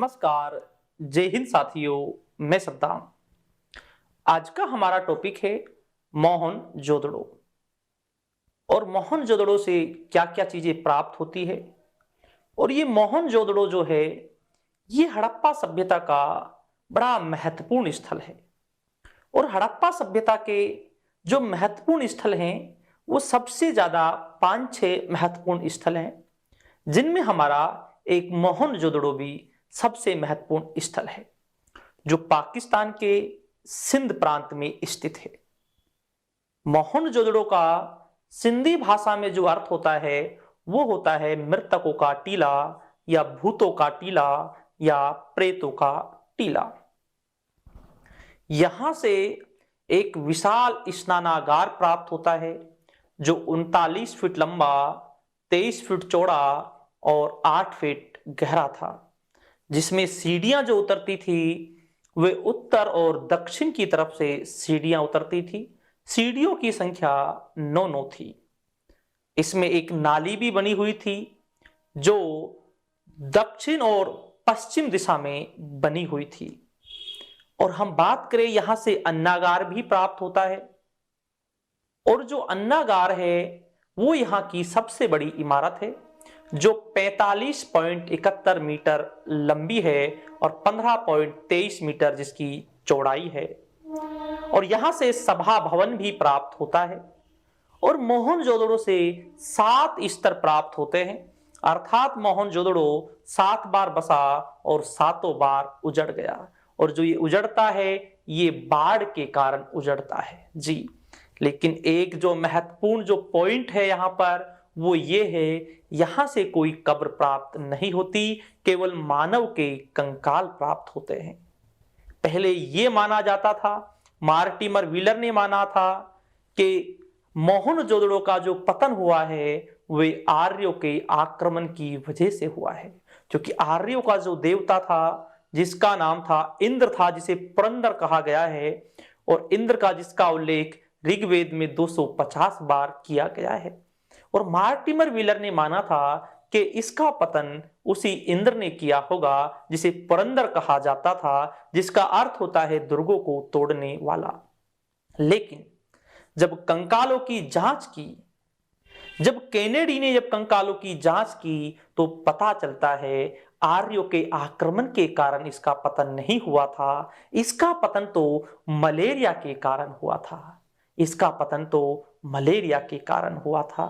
नमस्कार। जय हिंद साथियों। मैं सद्दाम। आज का हमारा टॉपिक है मोहनजोदड़ो। और मोहनजोदड़ो से क्या क्या चीजें प्राप्त होती है। और ये मोहनजोदड़ो जो है ये हड़प्पा सभ्यता का बड़ा महत्वपूर्ण स्थल है। और हड़प्पा सभ्यता के जो महत्वपूर्ण स्थल हैं वो सबसे ज्यादा 5-6 महत्वपूर्ण स्थल हैं, जिनमें हमारा एक मोहनजोदड़ो भी सबसे महत्वपूर्ण स्थल है, जो पाकिस्तान के सिंध प्रांत में स्थित है। मोहनजोदड़ो का सिंधी भाषा में जो अर्थ होता है वो होता है मृतकों का टीला या भूतों का टीला या प्रेतों का टीला। यहां से एक विशाल स्नानागार प्राप्त होता है जो 39 फीट लंबा, 23 फीट चौड़ा और 8 फीट गहरा था, जिसमें सीढ़ियां जो उतरती थी वे उत्तर और दक्षिण की तरफ से सीढ़ियां उतरती थी। सीढ़ियों की संख्या 9 थी। इसमें एक नाली भी बनी हुई थी जो दक्षिण और पश्चिम दिशा में बनी हुई थी। और हम बात करें यहां से अन्नागार भी प्राप्त होता है। और जो अन्नागार है वो यहां की सबसे बड़ी इमारत है जो 45.71 मीटर लंबी है और 15.23 मीटर जिसकी चौड़ाई है। और यहां से सभा भवन भी प्राप्त होता है। और मोहनजोदड़ो से 7 स्तर प्राप्त होते हैं, अर्थात मोहनजोदड़ो 7 बार बसा और 7 बार उजड़ गया। और जो ये उजड़ता है ये बाढ़ के कारण उजड़ता है जी। लेकिन एक जो महत्वपूर्ण जो पॉइंट है यहां पर वो ये है, यहां से कोई कब्र प्राप्त नहीं होती, केवल मानव के कंकाल प्राप्त होते हैं। पहले ये माना जाता था, मार्टिमर व्हीलर ने माना था कि मोहनजोदड़ो का जो पतन हुआ है वे आर्यों के आक्रमण की वजह से हुआ है, क्योंकि आर्यों का जो देवता था जिसका नाम था इंद्र था, जिसे पुरंदर कहा गया है, और इंद्र का जिसका उल्लेख ऋग्वेद में 250 बार किया गया है। और मार्टिमर व्हीलर ने माना था कि इसका पतन उसी इंद्र ने किया होगा जिसे पुरंदर कहा जाता था, जिसका अर्थ होता है दुर्गों को तोड़ने वाला। लेकिन जब कंकालों की जांच की, जब केनेडी ने जब कंकालों की जांच की तो पता चलता है आर्यों के आक्रमण के कारण इसका पतन नहीं हुआ था, इसका पतन तो मलेरिया के कारण हुआ था। इसका पतन तो मलेरिया के कारण हुआ था।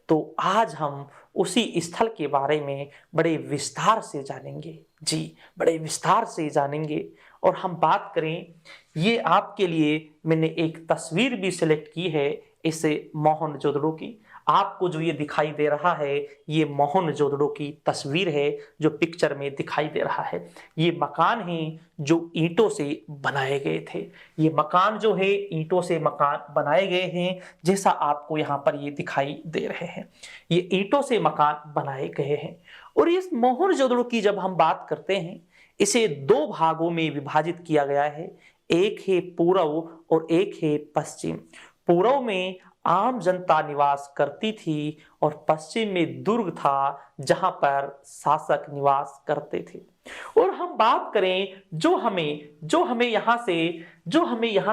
तो आज हम उसी स्थल के बारे में बड़े विस्तार से जानेंगे जी, बड़े विस्तार से जानेंगे। और हम बात करें, ये आपके लिए मैंने एक तस्वीर भी सिलेक्ट की है इसे मोहनजोदड़ो की। आपको जो ये दिखाई दे रहा है ये मोहनजोदड़ो की तस्वीर है जो पिक्चर में दिखाई दे रहा है। ये मकान है जो ईंटों से बनाए गए थे। ये मकान जो है ईंटों से मकान बनाए गए हैं, जैसा आपको यहाँ पर ये दिखाई दे रहे हैं। ये ईंटों से मकान बनाए गए हैं। और इस मोहनजोदड़ो की जब हम बात करते हैं, इसे 2 भागों में विभाजित किया गया है। एक है पूर्व और एक है पश्चिम। पूर्व में आम जनता निवास करती थी और पश्चिम में दुर्ग था जहां पर शासक निवास करते थे। और हम बात करें जो हमें यहां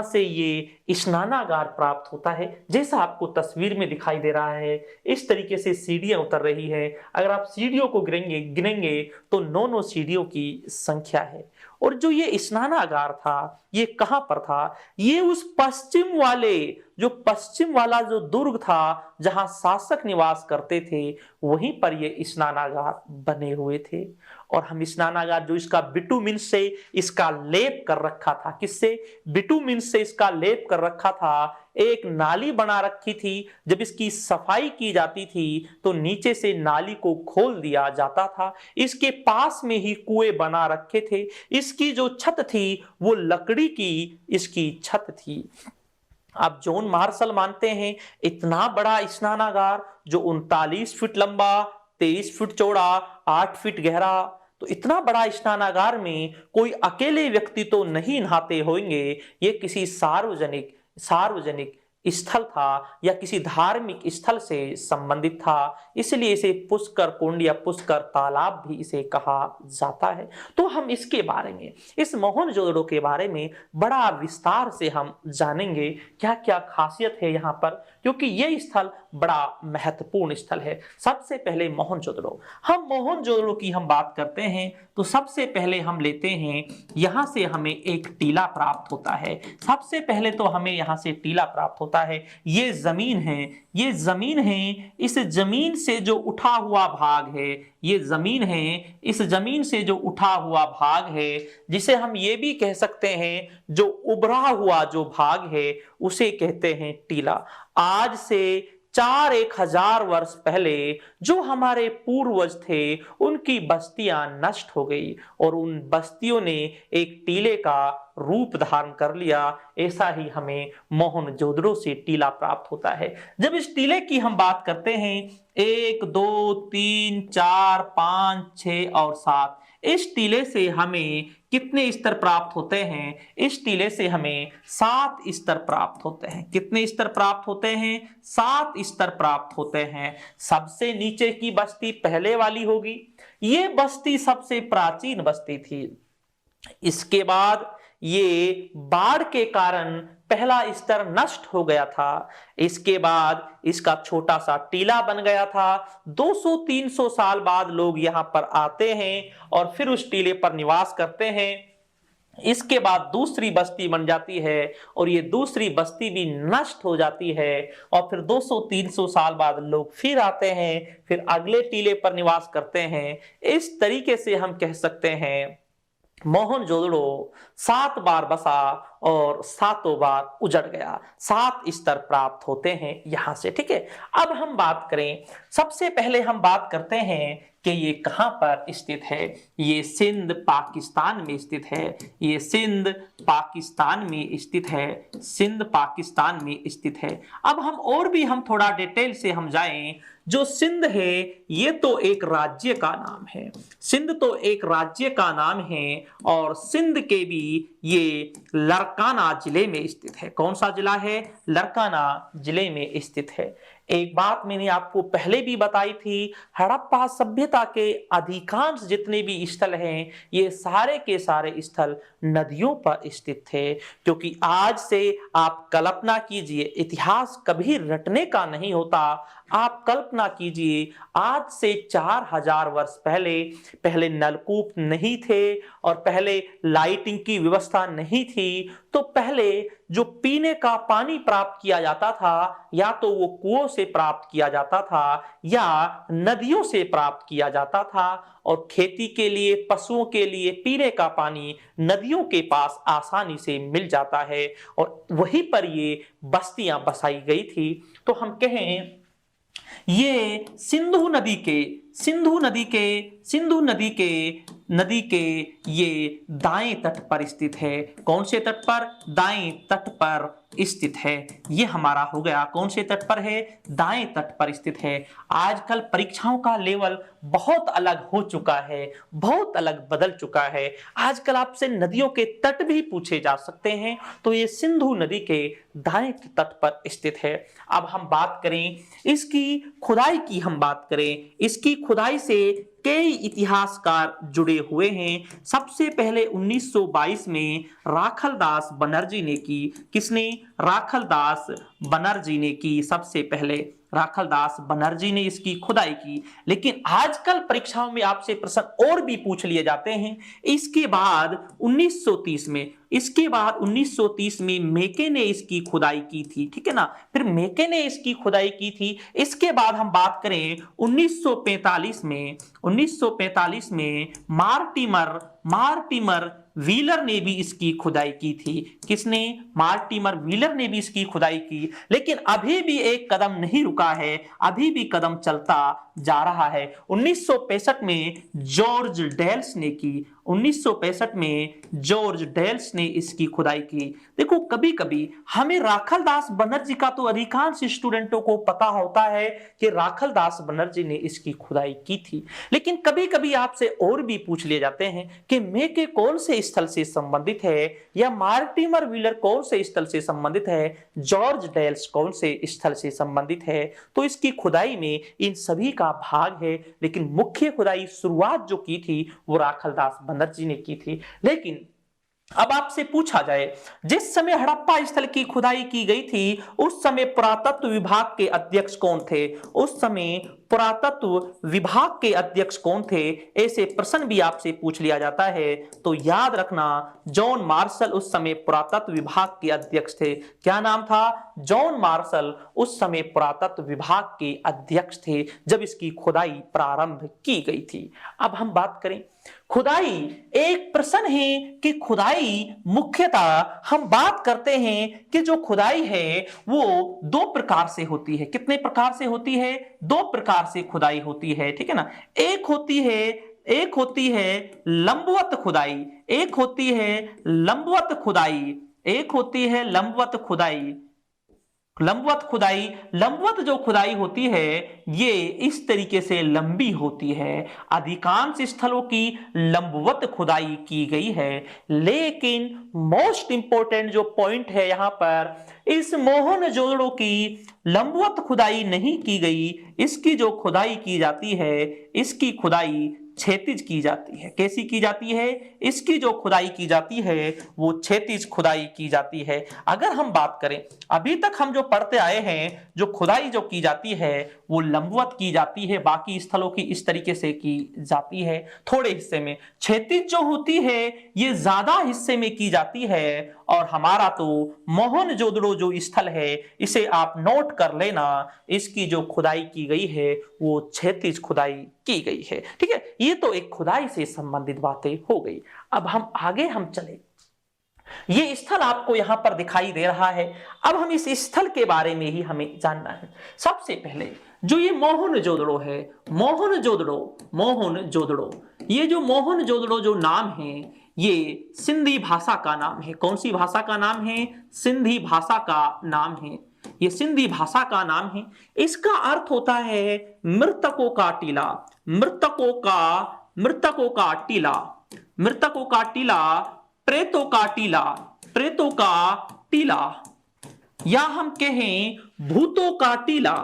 से ये स्नानागार प्राप्त होता है, जैसा आपको तस्वीर में दिखाई दे रहा है। इस तरीके से सीढ़ियां उतर रही है। अगर आप सीढ़ियों को गिनेंगे तो 9 सीढ़ियों की संख्या है। और जो ये स्नानागार था ये कहां पर था? ये उस पश्चिम वाला जो दुर्ग था जहां शासक निवास करते थे, वहीं पर ये स्नानागार बने हुए थे। और हम स्नानागार जो इसका बिटुमिन से इसका लेप कर रखा था, किससे? बिटुमिन से इसका लेप कर रखा था। एक नाली बना रखी थी, जब इसकी सफाई की जाती थी तो नीचे से नाली को खोल दिया जाता था। इसके पास में ही कुएं बना रखे थे। इसकी जो छत थी वो लकड़ी की इसकी छत थी। आप जॉन मार्शल मानते हैं इतना बड़ा स्नानागार जो 39 फीट लंबा, 23 फीट चौड़ा, 8 फीट गहरा, तो इतना बड़ा स्नानागार में कोई अकेले व्यक्ति तो नहीं नहाते होंगे। ये किसी सार्वजनिक स्थल था या किसी धार्मिक स्थल से संबंधित था, इसलिए इसे पुष्कर कुंड या पुष्कर तालाब भी इसे कहा जाता है। तो हम इसके बारे में, इस मोहनजोदड़ो के बारे में बड़ा विस्तार से हम जानेंगे क्या क्या खासियत है यहाँ पर, क्योंकि ये स्थल बड़ा महत्वपूर्ण स्थल है। सबसे पहले मोहनजोदड़ो, हम मोहनजोदड़ो की हम बात करते हैं तो सबसे पहले हम लेते हैं, यहां से हमें एक टीला प्राप्त होता है। सबसे पहले तो हमें यहां से टीला प्राप्त होता है। ये जमीन है, ये जमीन है, इस जमीन से जो उठा हुआ भाग है, ये जमीन है, इस जमीन से जो उठा हुआ भाग है, जिसे हम ये भी कह सकते हैं जो उभरा हुआ जो भाग है उसे कहते हैं टीला। आज से 4-1000 वर्ष पहले जो हमारे पूर्वज थे उनकी बस्तियां नष्ट हो गई और उन बस्तियों ने एक टीले का रूप धारण कर लिया। ऐसा ही हमें मोहनजोदड़ो से टीला प्राप्त होता है। जब इस टीले की हम बात करते हैं 1 2 3 4 5 6 और 7, इस टीले से हमें कितने स्तर प्राप्त होते हैं? इस टीले से हमें 7 स्तर प्राप्त होते हैं। कितने स्तर प्राप्त होते हैं? 7 स्तर प्राप्त होते हैं। सबसे नीचे की बस्ती पहले वाली होगी, ये बस्ती सबसे प्राचीन बस्ती थी। इसके बाद ये बाढ़ के कारण पहला स्तर नष्ट हो गया था। इसके बाद इसका छोटा सा टीला बन गया था। 200-300 साल बाद लोग यहां पर आते हैं और फिर उस टीले पर निवास करते हैं। इसके बाद दूसरी बस्ती बन जाती है और ये दूसरी बस्ती भी नष्ट हो जाती है और फिर 200-300 साल बाद लोग फिर आते हैं, फिर अगले टीले पर निवास करते हैं। इस तरीके से हम कह सकते हैं मोहनजोदड़ो 7 बार बसा और 7 बार उजड़ गया। 7 स्तर प्राप्त होते हैं यहां से, ठीक है। अब हम बात करें, सबसे पहले हम बात करते हैं कि ये कहां पर स्थित है। ये सिंध पाकिस्तान में स्थित है। ये सिंध पाकिस्तान में स्थित है। सिंध पाकिस्तान में स्थित है। अब हम भी थोड़ा डिटेल से हम जाएं, जो सिंध है ये तो एक राज्य का नाम है। सिंध तो एक राज्य का नाम है और सिंध के भी ये लरकाना जिले में स्थित है। कौन सा जिला है? लरकाना जिले में स्थित है। एक बात मैंने आपको पहले भी बताई थी, हड़प्पा सभ्यता के अधिकांश जितने भी स्थल हैं ये सारे के सारे स्थल नदियों पर स्थित थे। क्योंकि आज से आप कल्पना कीजिए, इतिहास कभी रटने का नहीं होता। आप कल्पना कीजिए, आज से 4000 वर्ष पहले नलकूप नहीं थे और पहले लाइटिंग की व्यवस्था नहीं थी, तो पहले जो पीने का पानी प्राप्त किया जाता था या तो वो कुओं से प्राप्त किया जाता था या नदियों से प्राप्त किया जाता था। और खेती के लिए, पशुओं के लिए पीने का पानी नदियों के पास आसानी से मिल जाता है और वहीं पर ये बस्तियां बसाई गई थी। तो हम कहें ये नदी के ये दाएं तट पर स्थित है। कौन से तट पर? दाएं तट पर स्थित है। ये हमारा हो गया। कौन से तट पर है? दाएं तट पर स्थित है। आजकल परीक्षाओं का लेवल बहुत अलग हो चुका है, बहुत अलग बदल चुका है। आजकल आपसे नदियों के तट भी पूछे जा सकते हैं। तो ये सिंधु नदी के दाएं तट पर स्थित है। अब हम बात करें इसकी खुदाई की, हम बात करें इसकी खुदाई से कई इतिहासकार जुड़े हुए हैं। सबसे पहले 1922 में राखलदास बनर्जी ने की। किसने? राखलदास बनर्जी ने की। सबसे पहले राखलदास बनर्जी ने इसकी खुदाई की। लेकिन आजकल परीक्षाओं में आपसे प्रश्न और भी पूछ लिए जाते हैं। इसके बाद 1930 में मेके ने इसकी खुदाई की थी, ठीक है ना। फिर मेके ने इसकी खुदाई की थी। इसके बाद हम बात करें 1945 में मार्टिमर व्हीलर ने भी इसकी खुदाई की थी। किसने? मार्टिमर व्हीलर ने भी इसकी खुदाई की। लेकिन अभी भी एक कदम नहीं रुका है, अभी भी कदम चलता जा रहा है। 1965 में जॉर्ज डेल्स ने की 1965 में जॉर्ज डेल्स ने इसकी खुदाई की। देखो कभी कभी हमें राखलदास बनर्जी का तो अधिकांश स्टूडेंटों को पता होता है कि राखलदास बनर्जी ने इसकी खुदाई की थी, लेकिन कभी कभी आपसे और भी पूछ लिए जाते हैं कि मेके कौन से स्थल से संबंधित है, या मार्टिमर व्हीलर कौन से स्थल से संबंधित है, जॉर्ज डेल्स कौन से स्थल से संबंधित है। तो इसकी खुदाई में इन सभी का भाग है, लेकिन मुख्य खुदाई शुरुआत जो की थी वो राखलदास बनर्जी ने की थी। लेकिन अब आपसे पूछा जाए, जिस समय हड़प्पा स्थल की खुदाई की गई थी उस समय पुरातत्व विभाग के अध्यक्ष कौन थे? उस समय पुरातत्व विभाग के अध्यक्ष कौन थे? ऐसे प्रश्न भी आपसे पूछ लिया जाता है। तो याद रखना, जॉन मार्शल उस समय पुरातत्व विभाग के अध्यक्ष थे। क्या नाम था? जॉन मार्शल उस समय पुरातत्व विभाग के अध्यक्ष थे जब इसकी खुदाई प्रारंभ की गई थी। अब हम बात करें खुदाई। एक प्रश्न है कि खुदाई मुख्यतः हम बात करते हैं कि जो खुदाई है वो दो प्रकार से होती है। कितने प्रकार से होती है? दो प्रकार से खुदाई होती है, ठीक है ना। एक होती है लंबवत खुदाई, एक होती है लंबवत खुदाई, एक होती है लंबवत खुदाई। लंबवत जो खुदाई होती है ये इस तरीके से लंबी होती है। अधिकांश स्थलों की लंबवत खुदाई की गई है, लेकिन मोस्ट इंपोर्टेंट जो पॉइंट है यहां पर, इस मोहनजोदड़ो की लंबवत खुदाई नहीं की गई। इसकी जो खुदाई की जाती है, इसकी खुदाई क्षैतिज की जाती है। कैसी की जाती है? इसकी जो खुदाई की जाती है वो क्षैतिज खुदाई की जाती है। अगर हम बात करें, अभी तक हम जो पढ़ते आए हैं, जो खुदाई जो की जाती है वो लंबवत की जाती है, बाकी स्थलों की इस तरीके से की जाती है थोड़े हिस्से में। क्षैतिज जो होती है ये ज्यादा हिस्से में की जाती है, और हमारा तो मोहनजोदड़ो जो स्थल है इसे आप नोट कर लेना, इसकी जो खुदाई की गई है वो क्षैतिज खुदाई की गई है, ठीक है। ये तो एक खुदाई से संबंधित बातें हो गई। अब हम आगे चले, ये स्थल आपको यहां पर दिखाई दे रहा है। अब हम इस स्थल के बारे में ही हमें जानना है। सबसे पहले जो ये मोहनजोदड़ो है, मोहनजोदड़ो, ये जो मोहनजोदड़ो जो नाम है ये सिंधी भाषा का नाम है। कौन सी भाषा का नाम है? सिंधी भाषा का नाम है। ये सिंधी भाषा का नाम है। इसका अर्थ होता है मृतकों का टीला, मृतकों का टीला, मृतकों का टीला, प्रेतों का टीला, प्रेतों का टीला, या हम कहें भूतों का टीला,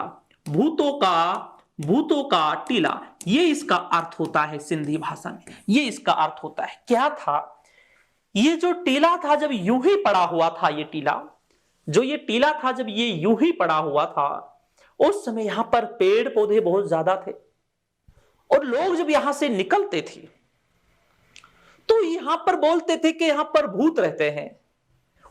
भूतों का टीला। ये इसका अर्थ होता है सिंधी भाषा में, ये इसका अर्थ होता है। क्या था ये जो टीला था? जब यूं ही पड़ा हुआ था ये टीला, जो ये टीला था जब ये यूं ही पड़ा हुआ था, उस समय यहां पर पेड़ पौधे बहुत ज्यादा थे, और लोग जब यहां से निकलते थे तो यहां पर बोलते थे कि यहां पर भूत रहते हैं,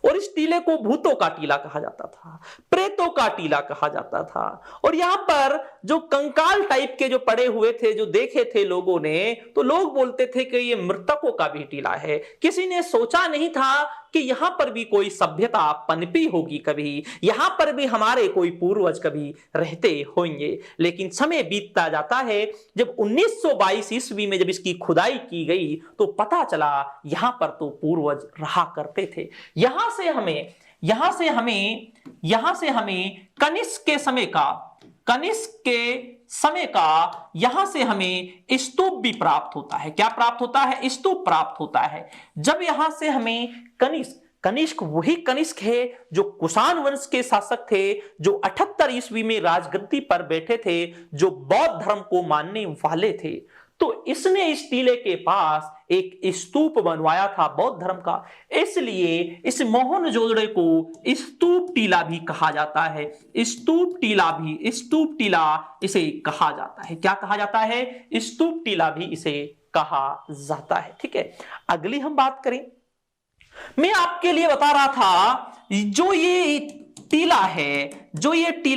और इस टीले को भूतों का टीला कहा जाता था, प्रेतों का टीला कहा जाता था। और यहां पर जो कंकाल टाइप के जो पड़े हुए थे, जो देखे थे लोगों ने, तो लोग बोलते थे कि ये मृतकों का भी टीला है। किसी ने सोचा नहीं था कि यहां पर भी कोई सभ्यता पनपी होगी, कभी यहां पर भी हमारे कोई पूर्वज कभी रहते होंगे। लेकिन समय बीतता जाता है, जब 1922 ईस्वी में जब इसकी खुदाई की गई तो पता चला यहां पर तो पूर्वज रहा करते थे। यहां से हमें कनिष्क के समय का यहां से हमें स्तूप भी प्राप्त होता है। क्या प्राप्त होता है? स्तूप प्राप्त होता है। जब यहां से हमें कनिष्क वही कनिष्क है जो कुषाण वंश के शासक थे, जो 78 ईस्वी में राजगद्दी पर बैठे थे, जो बौद्ध धर्म को मानने वाले थे। तो इसने इस टीले के पास एक स्तूप बनवाया था बौद्ध धर्म का, इसलिए इस मोहनजोदड़ो को स्तूप टीला भी कहा जाता है। स्तूप टीला इसे कहा जाता है। क्या कहा जाता है? स्तूप टीला भी इसे कहा जाता है, ठीक है। अगली हम बात करें, मैं आपके लिए बता रहा था जो ये टीला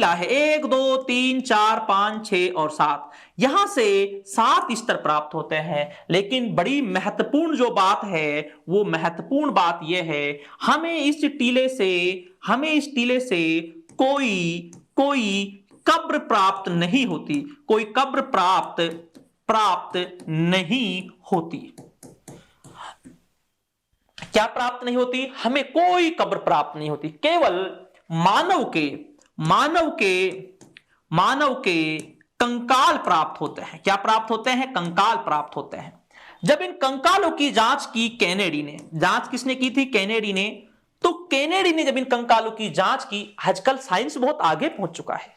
है 1 2 3 4 5 6 और 7, यहां से 7 स्तर प्राप्त होते हैं। लेकिन बड़ी महत्वपूर्ण जो बात है, वो महत्वपूर्ण बात यह है, हमें इस टीले से कोई कब्र प्राप्त नहीं होती, कोई कब्र प्राप्त नहीं होती। क्या प्राप्त नहीं होती? हमें कोई कब्र प्राप्त नहीं होती, केवल मानव के कंकाल प्राप्त होते हैं। क्या प्राप्त होते हैं? कंकाल प्राप्त होते हैं। जब इन कंकालों की जांच की केनेडी ने, जांच किसने की थी? केनेडी ने। तो केनेडी ने जब इन कंकालों की जांच की, आजकल साइंस बहुत आगे पहुंच चुका है।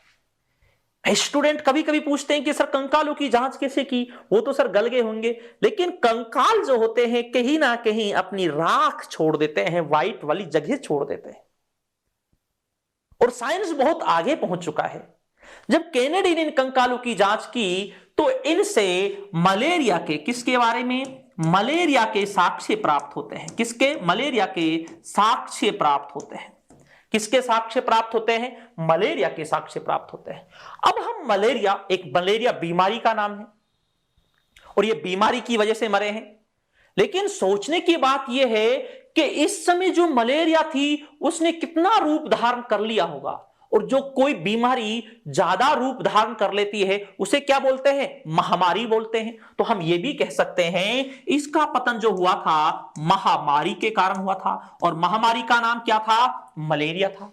स्टूडेंट कभी कभी पूछते हैं कि सर कंकालों की जांच कैसे की? वो तो सर गल गए होंगे, लेकिन कंकाल जो होते हैं कहीं ना कहीं अपनी राख छोड़ देते हैं, व्हाइट वाली जगह छोड़ देते हैं, और साइंस बहुत आगे पहुंच चुका है। जब केनेडी ने इन कंकालों की जांच की तो इनसे मलेरिया के, किसके बारे में? मलेरिया के साक्ष्य प्राप्त होते हैं। किसके? मलेरिया के साक्ष्य प्राप्त होते हैं। किसके साक्ष्य प्राप्त होते हैं? मलेरिया के साक्ष्य प्राप्त होते हैं। अब हम मलेरिया बीमारी का नाम है, और ये बीमारी की वजह से मरे हैं। लेकिन सोचने की बात यह है कि इस समय जो मलेरिया थी उसने कितना रूप धारण कर लिया होगा, और जो कोई बीमारी ज्यादा रूप धारण कर लेती है उसे क्या बोलते हैं? महामारी बोलते हैं। तो हम ये भी कह सकते हैं इसका पतन जो हुआ था महामारी के कारण हुआ था, और महामारी का नाम क्या था? मलेरिया था।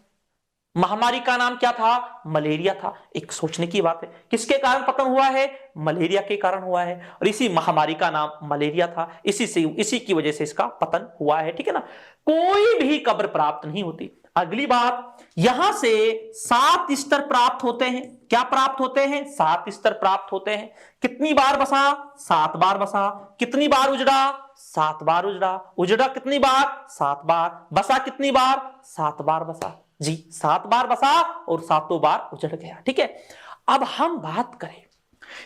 महामारी का नाम क्या था? मलेरिया था। एक सोचने की बात है, किसके कारण पतन हुआ है? मलेरिया के कारण हुआ है, और इसी महामारी का नाम मलेरिया था। इसी की वजह से इसका पतन हुआ है, ठीक है ना। कोई भी कब्र प्राप्त नहीं होती। अगली बात, यहां से 7 स्तर प्राप्त होते हैं। क्या प्राप्त होते हैं? 7 स्तर प्राप्त होते हैं। कितनी बार बसा? 7 बार बसा। कितनी बार उजड़ा? 7 बार उजड़ा। उजड़ा कितनी बार? 7 बार। बसा कितनी बार? 7 बार बसा। जी, 7 बार बसा और 7 बार उजड़ गया, ठीक है। अब हम बात करें,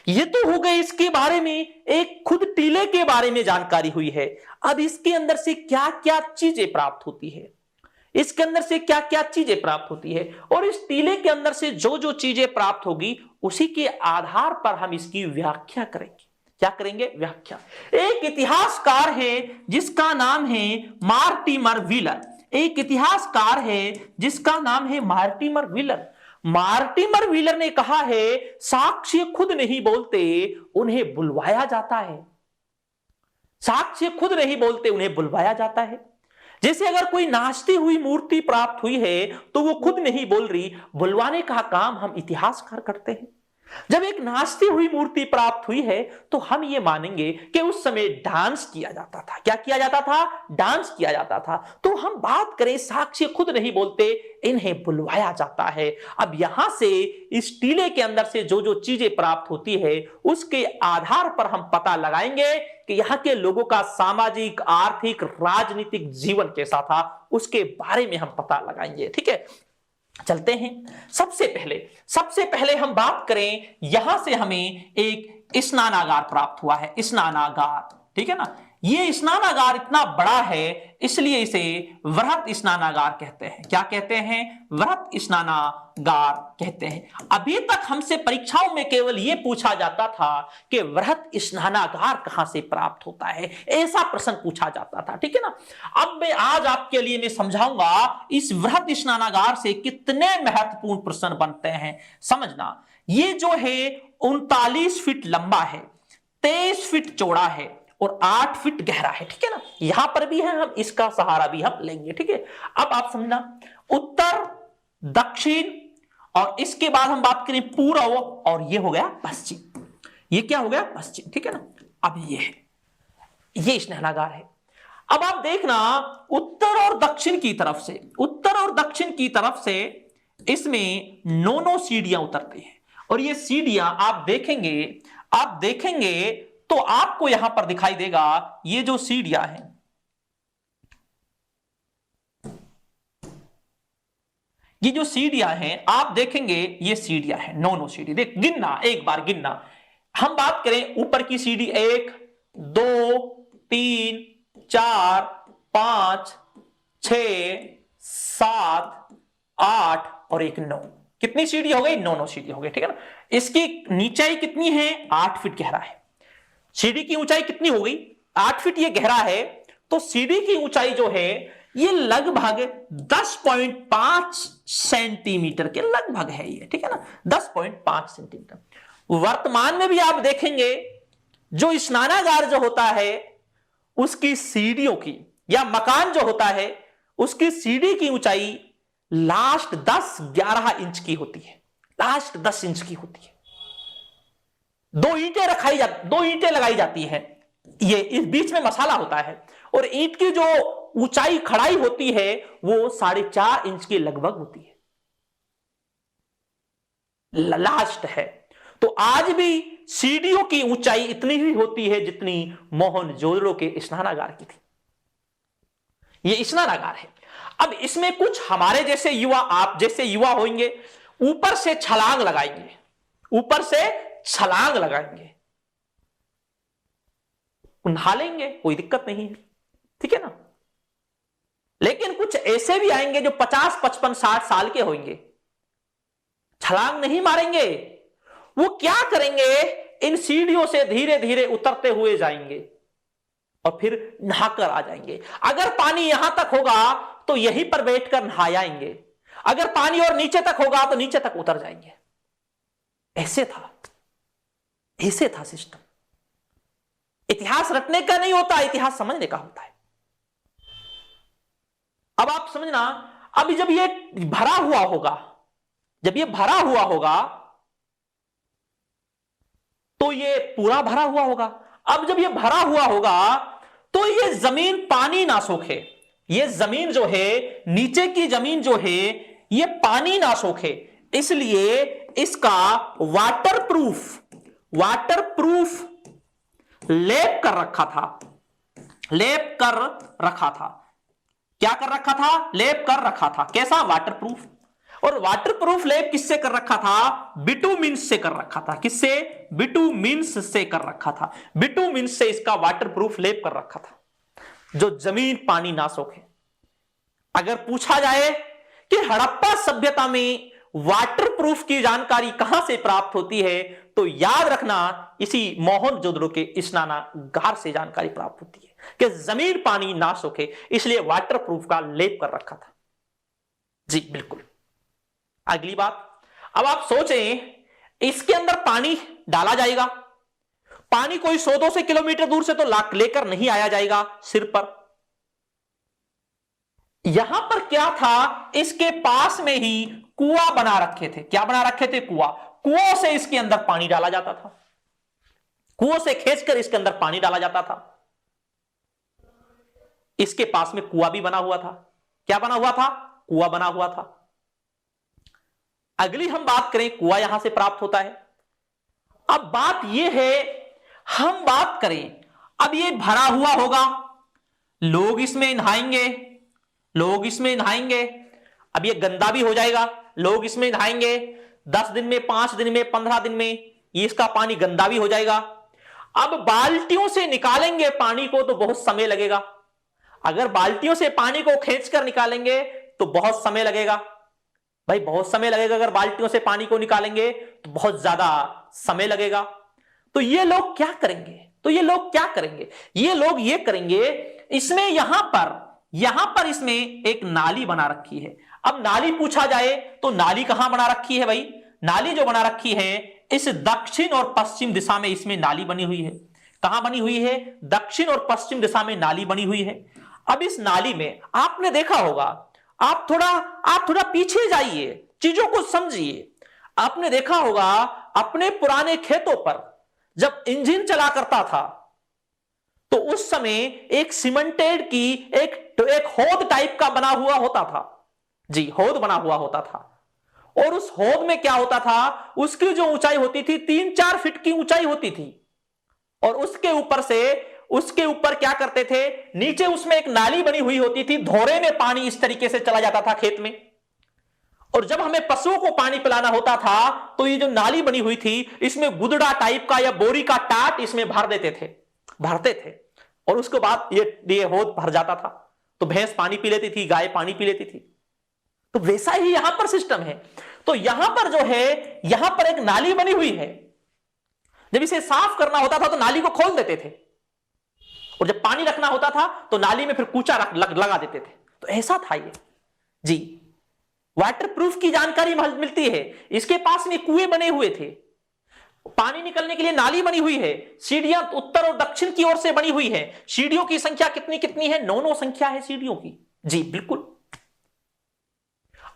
ये तो हो गए इसके बारे में, एक खुद टीले के बारे में जानकारी हुई है। अब इसके अंदर से क्या क्या चीजें प्राप्त होती है, इसके अंदर से क्या क्या चीजें प्राप्त होती है, और इस टीले के अंदर से जो जो चीजें प्राप्त होगी उसी के आधार पर हम इसकी व्याख्या करेंगे। क्या करेंगे? व्याख्या। एक इतिहासकार है जिसका नाम है मार्टिमर व्हीलर। एक इतिहासकार है जिसका नाम है मार्टिमर व्हीलर। मार्टिमर व्हीलर ने कहा है साक्ष्य खुद नहीं बोलते, उन्हें बुलवाया जाता है। साक्ष्य खुद नहीं बोलते, उन्हें बुलवाया जाता है। जैसे अगर कोई नाचती हुई मूर्ति प्राप्त हुई है तो वो खुद नहीं बोल रही, बुलवाने का काम हम इतिहासकार करते हैं। जब एक नाचती हुई मूर्ति प्राप्त हुई है तो हम ये मानेंगे कि उस समय डांस किया जाता था। क्या किया जाता था? डांस किया जाता था। तो हम बात करें साक्ष्य खुद नहीं बोलते, इन्हें बुलवाया जाता है। अब यहां से इस टीले के अंदर से जो जो चीजें प्राप्त होती है उसके आधार पर हम पता लगाएंगे कि यहाँ के लोगों का सामाजिक, आर्थिक, राजनीतिक जीवन कैसा था, उसके बारे में हम पता लगाएंगे, ठीक है। चलते हैं। सबसे पहले हम बात करें, यहां से हमें एक स्नानागार प्राप्त हुआ है। स्नानागार, ठीक है ना। ये स्नानागार इतना बड़ा है इसलिए इसे वृहत स्नानागार कहते हैं। क्या कहते हैं? वृहत स्नानागार कहते हैं। अभी तक हमसे परीक्षाओं में केवल यह पूछा जाता था कि वृहत स्नानागार कहां से प्राप्त होता है, ऐसा प्रश्न पूछा जाता था, ठीक है ना। अब मैं आज आपके लिए मैं समझाऊंगा इस वृहत स्नानागार से कितने महत्वपूर्ण प्रश्न बनते हैं। समझना, ये जो है 39 फीट लंबा है, 23 फीट चौड़ा है और 8 फीट गहरा है, ठीक है ना। यहां पर भी है, हम इसका सहारा भी हम लेंगे, ठीक है। अब आप समझना, उत्तर, दक्षिण, और इसके बाद हम बात करें पूर्व, और ये हो गया पश्चिम। ये क्या हो गया? पश्चिम, ठीक है ना। अब ये है, ये स्नानागार है। अब आप देखना, उत्तर और दक्षिण की तरफ से इसमें 9 सीढ़ियां उतरती हैं, और ये सीढ़ियां आप देखेंगे तो आपको यहां पर दिखाई देगा ये जो सीढ़ियां हैं, आप देखेंगे ये सीढ़ियां हैं, 9 सीढ़ी। देख, गिनना, एक बार गिनना। हम बात करें ऊपर की सीढ़ी, 1 2 3 4 5 6 7 8 और एक 9। कितनी सीढ़ी हो गई? 9 सीढ़ी हो गई, ठीक है ना। इसकी नीचाई कितनी है? 8 फीट गहरा है। सीढ़ी की ऊंचाई कितनी हो गई? 8 फीट ये गहरा है, तो सीढ़ी की ऊंचाई जो है ये लगभग 10.5 सेंटीमीटर के लगभग है ये, ठीक है ना। 10.5 सेंटीमीटर। वर्तमान में भी आप देखेंगे जो स्नानागार जो होता है उसकी सीढ़ियों की, या मकान जो होता है उसकी सीढ़ी की ऊंचाई लास्ट 10-11 इंच की होती है, लास्ट 10 इंच की होती है। 2 ईंटें लगाई जाती हैं, ये इस बीच में मसाला होता है, और ईंट की जो ऊंचाई खड़ाई होती है वो 4.5 इंच के लगभग होती है, लास्ट है। तो आज भी सीढ़ियों की ऊंचाई इतनी ही होती है जितनी मोहनजोदड़ो के स्नानागार की थी। ये स्नानागार है। अब इसमें कुछ हमारे जैसे युवा, आप जैसे युवा होंगे, ऊपर से छलांग लगाएंगे, ऊपर से छलांग लगाएंगे, नहा लेंगे, कोई दिक्कत नहीं है, ठीक है ना। लेकिन कुछ ऐसे भी आएंगे जो 50, 55, 60 साल के होंगे, छलांग नहीं मारेंगे। वो क्या करेंगे, इन सीढ़ियों से धीरे धीरे उतरते हुए जाएंगे और फिर नहाकर आ जाएंगे। अगर पानी यहां तक होगा तो यहीं पर बैठकर नहा आएंगे, अगर पानी और नीचे तक होगा तो नीचे तक उतर जाएंगे। ऐसे था, ऐसे था सिस्टम। इतिहास रटने का नहीं होता, इतिहास समझने का होता है। अब आप समझना, अभी जब ये भरा हुआ होगा, जब ये भरा हुआ होगा तो ये पूरा भरा हुआ होगा। अब जब ये भरा हुआ होगा तो ये जमीन पानी ना सोखे, ये जमीन जो है, नीचे की जमीन जो है, ये पानी ना सोखे, इसलिए इसका वाटरप्रूफ लेप कर रखा था, लेप कर रखा था। क्या कर रखा था? लेप कर रखा था। कैसा? वाटरप्रूफ। और वाटरप्रूफ लेप किससे कर रखा था? बिटुमिन्स से कर रखा था। किससे? बिटुमिन्स से कर रखा था। बिटुमिन्स से इसका वाटरप्रूफ लेप कर रखा था, जो जमीन पानी ना सोखे। अगर पूछा जाए कि हड़प्पा सभ्यता में वाटरप्रूफ की जानकारी कहां से प्राप्त होती है, तो याद रखना इसी मोहनजोदड़ो के स्नानागार से जानकारी प्राप्त होती है कि जमीन पानी ना सोखे, इसलिए वाटरप्रूफ का लेप कर रखा था। जी बिल्कुल। अगली बात, अब आप सोचें, इसके अंदर पानी डाला जाएगा, पानी कोई 100-200 किलोमीटर दूर से तो लेकर नहीं आया जाएगा सिर पर। यहां पर क्या था, इसके पास में ही कुआं बना रखे थे। क्या बना रखे थे? कुआं। कुओं से इसके अंदर पानी डाला जाता था, कुओं से खींचकर इसके अंदर पानी डाला जाता था। इसके पास में कुआं भी बना हुआ था। क्या बना हुआ था? कुआं बना हुआ था। अगली हम बात करें, कुआं यहां से प्राप्त होता है। अब बात यह है, हम बात करें, अब ये भरा हुआ होगा, लोग इसमें नहाएंगे, लोग इसमें नहाएंगे। अब ये गंदा भी हो जाएगा, लोग इसमें नहाएंगे। 10 दिन में, 5 दिन में, 15 दिन में ये इसका पानी गंदा भी हो जाएगा। अब बाल्टियों से निकालेंगे पानी को तो बहुत समय लगेगा। अगर बाल्टियों से पानी को खींचकर निकालेंगे तो बहुत समय लगेगा। भाई बहुत समय लगेगा, अगर बाल्टियों से पानी को निकालेंगे तो बहुत ज्यादा समय लगेगा। तो ये लोग क्या करेंगे? ये लोग ये करेंगे, इसमें यहां पर इसमें एक नाली बना रखी है। अब नाली पूछा जाए तो नाली कहां बना रखी है भाई? नाली जो बना रखी है, इस दक्षिण और पश्चिम दिशा में इसमें नाली बनी हुई है। कहां बनी हुई है? दक्षिण और पश्चिम दिशा में नाली बनी हुई है। अब इस नाली में आपने देखा होगा, आप थोड़ा पीछे जाइए, चीजों को समझिए। आपने देखा होगा अपने पुराने खेतों पर जब इंजन चला करता था तो उस समय एक सीमेंटेड की एक होद टाइप का बना हुआ होता था। जी, होद बना हुआ होता था। और उस होद में क्या होता था, उसकी जो ऊंचाई होती थी 3-4 फीट की ऊंचाई होती थी। और उसके ऊपर क्या करते थे, नीचे उसमें एक नाली बनी हुई होती थी, धोरे में पानी इस तरीके से चला जाता था खेत में। और जब हमें पशुओं को पानी पिलाना होता था तो ये जो नाली बनी हुई थी, इसमें गुदड़ा टाइप का या बोरी का टाट इसमें भरते थे। और उसके बाद ये होद भर जाता था तो भैंस पानी पी लेती थी, गाय पानी पी लेती थी। तो वैसा ही यहां पर सिस्टम है। तो यहां पर जो है, यहां पर एक नाली बनी हुई है। जब इसे साफ करना होता था तो नाली को खोल देते थे, और जब पानी रखना होता था तो नाली में फिर कूचा लगा देते थे। तो ऐसा था ये। जी, वाटरप्रूफ की जानकारी मिलती है। इसके पास में कुएं बने हुए थे। पानी निकलने के लिए नाली बनी हुई है, सीढ़ियां उत्तर और दक्षिण की ओर से बनी हुई है। सीढ़ियों की संख्या कितनी कितनी है? 9 संख्या है सीढ़ियों की। जी बिल्कुल।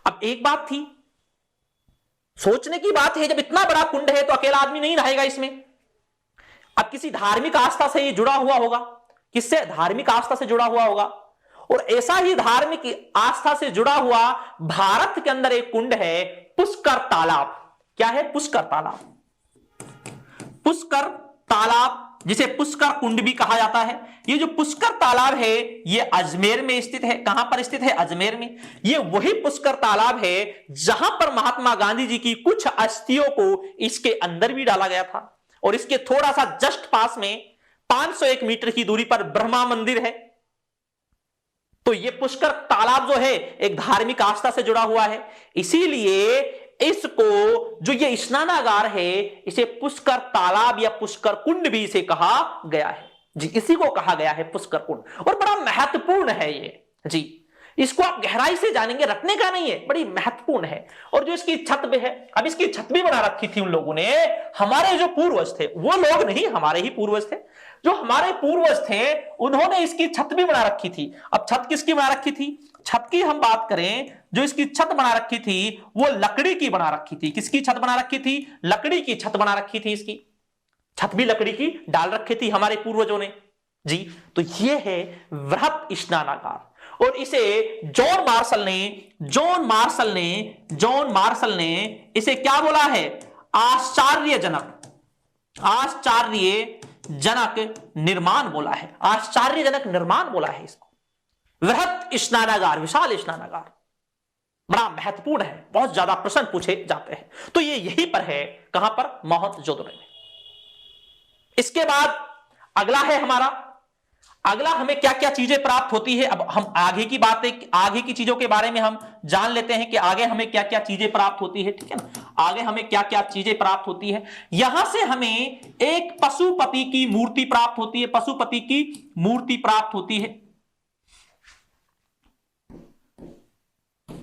अब एक बात थी, सोचने की बात है, जब इतना बड़ा कुंड है तो अकेला आदमी नहीं रहेगा इसमें। अब किसी धार्मिक आस्था से ये जुड़ा हुआ होगा। किससे? धार्मिक आस्था से जुड़ा हुआ होगा। और ऐसा ही धार्मिक आस्था से जुड़ा हुआ भारत के अंदर एक कुंड है, पुष्कर तालाब। क्या है? पुष्कर तालाब। पुष्कर तालाब, जिसे पुष्कर कुंड भी कहा जाता है। ये जो पुष्कर तालाब है ये अजमेर में स्थित है। कहां पर स्थित है? अजमेर में। ये वही पुष्कर तालाब है जहां पर महात्मा गांधी जी की कुछ अस्थियों को इसके अंदर भी डाला गया था। और इसके थोड़ा सा जस्ट पास में 501 मीटर की दूरी पर ब्रह्मा मंदिर है। तो ये पुष्कर तालाब जो है एक धार्मिक आस्था से जुड़ा हुआ है, इसीलिए इसको, जो ये स्नानागार है, इसे पुष्कर तालाब या पुष्कर कुंड भी इसे कहा गया है। जी, इसी को कहा गया है पुष्कर कुंड। और बड़ा महत्वपूर्ण है ये। जी, इसको आप गहराई से जानेंगे, रटने का नहीं है, बड़ी महत्वपूर्ण है। और जो इसकी छत पे है, अब इसकी छत भी बना रखी थी उन लोगों ने। हमारे जो पूर्वज थे, वो लोग नहीं, हमारे ही पूर्वज थे, जो हमारे पूर्वज थे, उन्होंने इसकी छत भी बना रखी थी। अब छत किसकी बना रखी थी? छत की हम बात करें, जो इसकी छत बना रखी थी वो लकड़ी की बना रखी थी। किसकी छत बना रखी थी? लकड़ी की छत बना रखी थी। इसकी छत भी लकड़ी की डाल रखी थी हमारे पूर्वजों ने। जी, तो ये है वृहत स्नानागार। और इसे जॉन मार्शल ने इसे क्या बोला है? आश्चर्यजनक निर्माण बोला है। आश्चर्यजनक निर्माण बोला है इसको। वृहत स्नानागार, विशाल स्नानागार, बड़ा महत्वपूर्ण है। बहुत ज्यादा प्रश्न पूछे जाते हैं। तो ये यहीं पर है। कहां पर? मोहनजोदड़ो में। इसके बाद अगला है हमारा, अगला हमें क्या क्या चीजें प्राप्त होती है। अब हम आगे की बातें, आगे की चीजों के बारे में हम जान लेते हैं कि आगे हमें क्या क्या चीजें प्राप्त होती है। ठीक है ना? आगे हमें क्या क्या चीजें प्राप्त होती है। यहां से हमें एक पशुपति की मूर्ति प्राप्त होती है। पशुपति की मूर्ति प्राप्त होती है।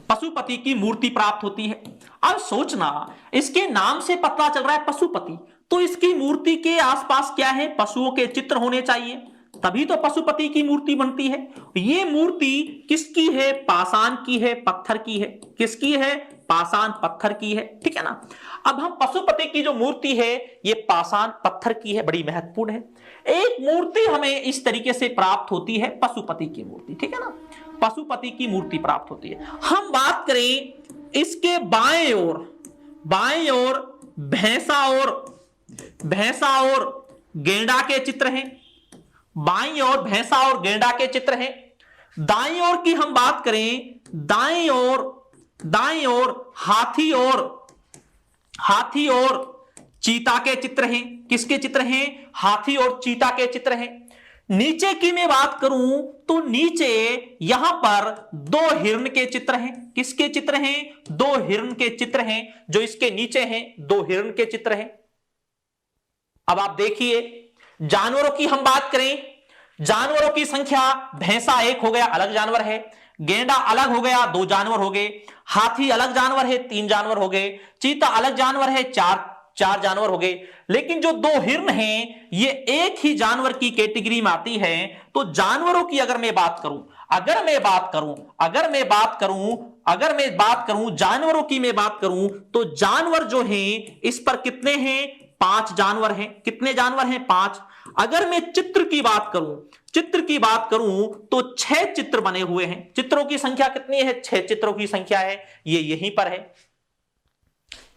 पशुपति की मूर्ति प्राप्त होती है। अब सोचना, इसके नाम से पता चल रहा है पशुपति, तो इसकी मूर्ति के आसपास क्या है? पशुओं के चित्र होने चाहिए, तभी तो पशुपति की मूर्ति बनती है। ये मूर्ति किसकी है? पाषाण की है, पत्थर की है। किसकी है? पाषाण पत्थर की है। ठीक है ना? अब हम पशुपति की जो मूर्ति है ये पाषाण पत्थर की है, बड़ी महत्वपूर्ण है। एक मूर्ति हमें इस तरीके से प्राप्त होती है, पशुपति की मूर्ति। ठीक है ना? पशुपति की मूर्ति प्राप्त होती है। हम बात करें इसके बाएं ओर भैंसा और गेंडा के चित्र हैं। बाईं ओर भैंसा और गेंडा के चित्र हैं। दाईं ओर की हम बात करें, दाईं ओर हाथी और चीता के चित्र हैं। किसके चित्र हैं? हाथी और चीता के चित्र हैं। नीचे की मैं बात करूं तो नीचे यहां पर 2 हिरण के चित्र हैं। किसके चित्र हैं? 2 हिरण के चित्र हैं। जो इसके नीचे हैं 2 हिरण के चित्र हैं। अब आप देखिए, जानवरों की हम बात करें, जानवरों की संख्या, भैंसा 1 हो गया, अलग जानवर है। गेंडा अलग हो गया, 2 जानवर हो गए। हाथी अलग जानवर है, 3 जानवर हो गए। चीता अलग जानवर है, 4 जानवर हो गए। लेकिन जो 2 हिरण हैं ये एक ही जानवर की कैटेगरी में आती है। तो जानवरों की अगर मैं बात करूं, जानवरों की मैं बात करूं तो जानवर जो हैं इस पर कितने हैं? 5 जानवर हैं। कितने जानवर हैं? 5। अगर मैं चित्र की बात करूं तो 6 चित्र बने हुए हैं। चित्रों की संख्या कितनी है? 6 चित्रों की संख्या है। ये यहीं पर है।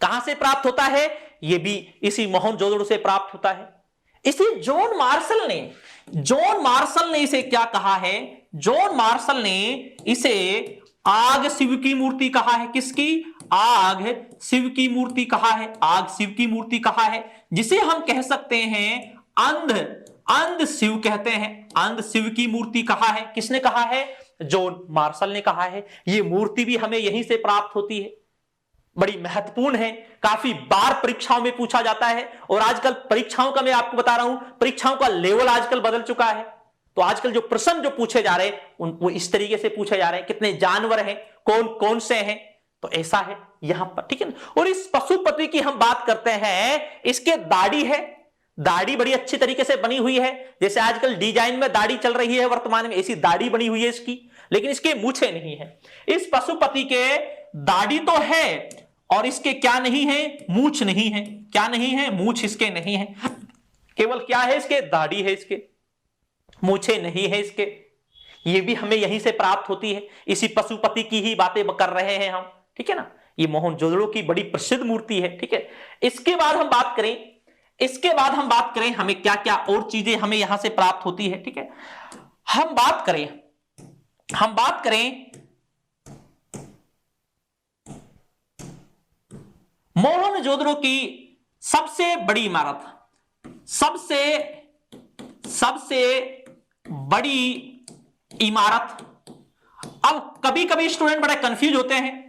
कहां से प्राप्त होता है? ये भी इसी मोहनजोदड़ो से प्राप्त होता है। इसी जॉन मार्शल ने इसे क्या कहा है? जॉन मार्शल ने इसे आग शिव की मूर्ति कहा है। किसकी? आग शिव की मूर्ति कहा है। आग शिव की मूर्ति कहा है, जिसे हम कह सकते हैं अंध शिव कहते हैं। अंध शिव की मूर्ति कहा है। किसने कहा है? जॉन मार्शल ने कहा है। ये मूर्ति भी हमें यहीं से प्राप्त होती है। बड़ी महत्वपूर्ण है, काफी बार परीक्षाओं में पूछा जाता है। और आजकल परीक्षाओं का मैं आपको बता रहा हूं, परीक्षाओं का लेवल आजकल बदल चुका है। तो आजकल जो प्रश्न जो पूछे जा रहे हैं वो इस तरीके से पूछे जा रहे हैं, कितने जानवर हैं, कौन कौन से हैं। तो ऐसा है यहां पर, ठीक है ना। और इस पशुपति की हम बात करते हैं, इसके दाढ़ी है, दाढ़ी बड़ी अच्छी तरीके से बनी हुई है, जैसे आजकल डिजाइन में दाढ़ी चल रही है वर्तमान में, ऐसी दाढ़ी बनी हुई है इसकी, लेकिन इसके मूछें नहीं है। इस पशुपति के दाढ़ी तो है और इसके क्या नहीं है, मूछ नहीं है। क्या नहीं है, मूछ इसके नहीं है, केवल क्या है, इसके दाढ़ी है, इसके मूछें नहीं है इसके। ये भी हमें यहीं से प्राप्त होती है, इसी पशुपति की ही बातें कर रहे हैं हम, ठीक है ना। ये मोहनजोदड़ो की बड़ी प्रसिद्ध मूर्ति है, ठीक है। इसके बाद हम बात करें, हमें क्या क्या और चीजें हमें यहां से प्राप्त होती है, ठीक है। हम बात करें मोहनजोदड़ो की सबसे बड़ी इमारत, सबसे बड़ी इमारत। अब कभी कभी स्टूडेंट बड़े कंफ्यूज होते हैं।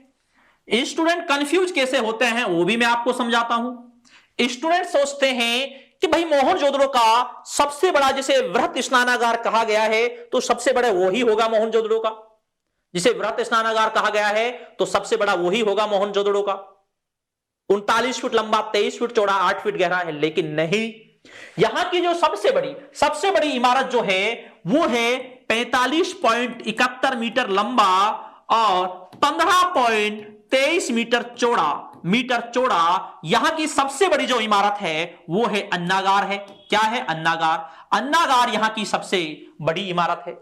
स्टूडेंट कंफ्यूज कैसे होते हैं वो भी मैं आपको समझाता हूं। स्टूडेंट सोचते हैं कि भाई मोहनजोदड़ो का सबसे बड़ा, जैसे वृहत स्नानागार कहा गया है तो सबसे बड़ा वही होगा मोहनजोदड़ो का। जिसे वृहत स्नानागार कहा गया है तो सबसे बड़ा वही होगा मोहनजोदड़ो का। 39 फुट लंबा, 23 फुट चौड़ा, 8 फीट गहरा है। लेकिन नहीं, यहां की जो सबसे बड़ी इमारत जो है वो है 45.71 मीटर लंबा और 15.23 मीटर चौड़ा। यहां की सबसे बड़ी जो इमारत है वो है अन्नागार है। क्या है, अन्नागार यहां की सबसे बड़ी इमारत है।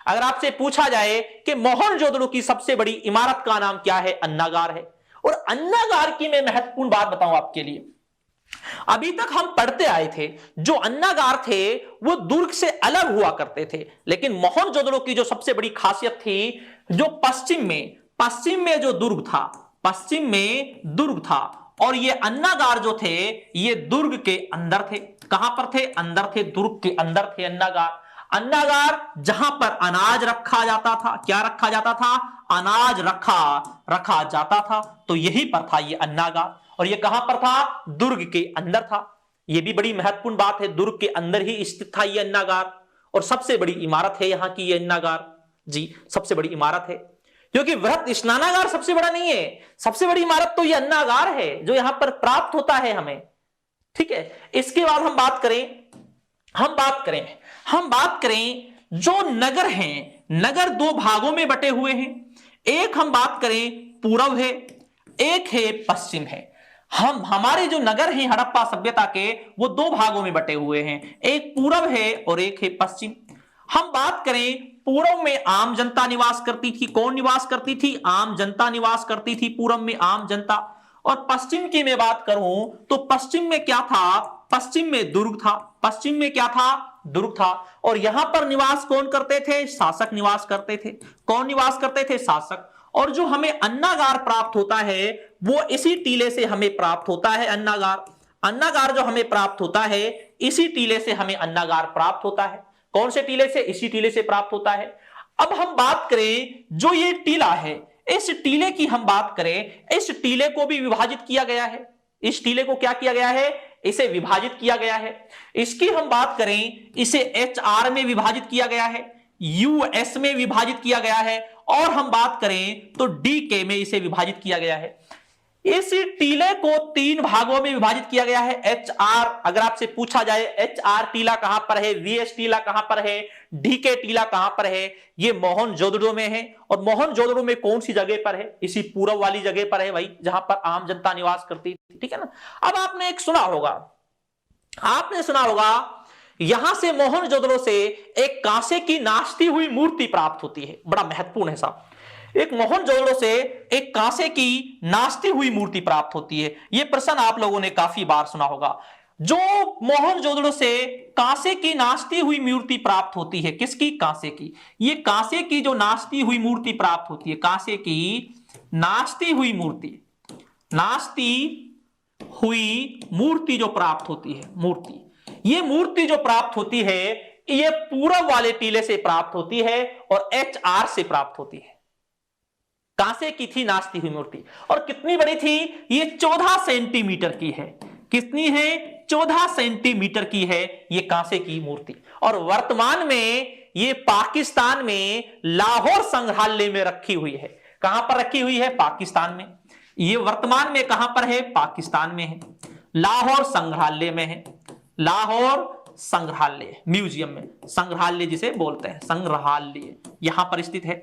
अगर आपसे पूछा जाए कि मोहनजोदड़ो की सबसे बड़ी इमारत का नाम क्या है, अन्नागार है। और अन्नागार की मैं महत्वपूर्ण बात बताऊं आपके लिए, अभी तक हम पढ़ते आए थे जो अन्नागार थे वो दुर्ग से अलग हुआ करते थे, लेकिन मोहनजोदड़ो की जो सबसे बड़ी खासियत थी, जो पश्चिम में जो दुर्ग था, और ये अन्नागार जो थे ये दुर्ग के अंदर थे। कहां पर थे, अंदर थे, दुर्ग के अंदर थे अन्नागार जहां पर अनाज रखा जाता था। क्या रखा जाता था, अनाज रखा जाता था, तो यहीं पर था ये अन्नागार। और ये कहां पर था, दुर्ग के अंदर था। ये भी बड़ी महत्वपूर्ण बात है, दुर्ग के अंदर ही स्थित था ये अन्नागार। और सबसे बड़ी इमारत है यहां की ये अन्नागार, जी सबसे बड़ी इमारत है। क्योंकि वृहत स्नानागार सबसे बड़ा नहीं है, सबसे बड़ी इमारत तो ये अन्नागार है जो यहां पर प्राप्त होता है हमें, ठीक है। इसके बाद हम बात करें जो नगर हैं, नगर दो भागों में बटे हुए हैं। एक हम बात करें पूर्व है, एक है पश्चिम है। हमारे जो नगर हैं हड़प्पा सभ्यता के वो दो भागों में बटे हुए हैं, एक पूर्व है और एक है पश्चिम। हम बात करें पूर्व में आम जनता निवास करती थी। कौन निवास करती थी, आम जनता निवास करती थी पूर्व में, आम जनता। और पश्चिम की मैं बात करूं तो पश्चिम में क्या था, पश्चिम में दुर्ग था। पश्चिम में क्या था, दुर्ग था। और यहां पर निवास कौन करते थे, शासक निवास करते थे। कौन निवास करते थे, शासक। और जो हमें अन्नागार प्राप्त होता है वो इसी टीले से हमें प्राप्त होता है। अन्नागार जो हमें प्राप्त होता है इसी टीले से हमें अन्नागार प्राप्त होता है। कौन से टीले से, इसी टीले से प्राप्त होता है। अब हम बात करें जो ये टीला है, इस टीले की हम बात करें, इस टीले को भी विभाजित किया गया है। इस टीले को क्या किया गया है, इसे विभाजित किया गया है। इसकी हम बात करें, इसे HR में विभाजित किया गया है, US में विभाजित किया गया है, और हम बात करें तो DK में इसे विभाजित किया गया है। इस टीले को 3 भागों में विभाजित किया गया है। HR, अगर आपसे पूछा जाए HR टीला कहां पर है, VS टीला कहां पर है, DK टीला कहां पर है, ये मोहनजोदड़ो में है। और मोहनजोदड़ो में कौन सी जगह पर है, इसी पूर्व वाली जगह पर है भाई, जहां पर आम जनता निवास करती थी, ठीक है ना। अब आपने सुना होगा यहां से मोहनजोदड़ो से एक कांसे की नाचती हुई मूर्ति प्राप्त होती है। बड़ा महत्वपूर्ण है साहब, एक मोहनजोदड़ो से एक कांसे की नाचती हुई मूर्ति प्राप्त होती है। यह प्रश्न आप लोगों ने काफी बार सुना होगा। जो मोहनजोदड़ो से कांसे की नाचती हुई मूर्ति प्राप्त होती है, किसकी, कांसे की। ये कांसे की जो नाचती हुई मूर्ति प्राप्त होती है, कांसे की नाचती हुई मूर्ति जो प्राप्त होती है, ये मूर्ति जो प्राप्त होती है ये पूरब वाले टीले से प्राप्त होती है और HR से प्राप्त होती है। कांसे की थी नाचती हुई मूर्ति, और कितनी बड़ी थी, ये 14 सेंटीमीटर की है। कितनी है, 14 सेंटीमीटर की है ये कांसे की मूर्ति। और वर्तमान में ये पाकिस्तान में लाहौर संग्रहालय में रखी हुई है। कहां पर रखी हुई है? पाकिस्तान में। ये वर्तमान में कहां पर है? पाकिस्तान में है, लाहौर संग्रहालय में है, लाहौर संग्रहालय म्यूजियम में, संग्रहालय जिसे बोलते हैं, संग्रहालय यहां पर स्थित है।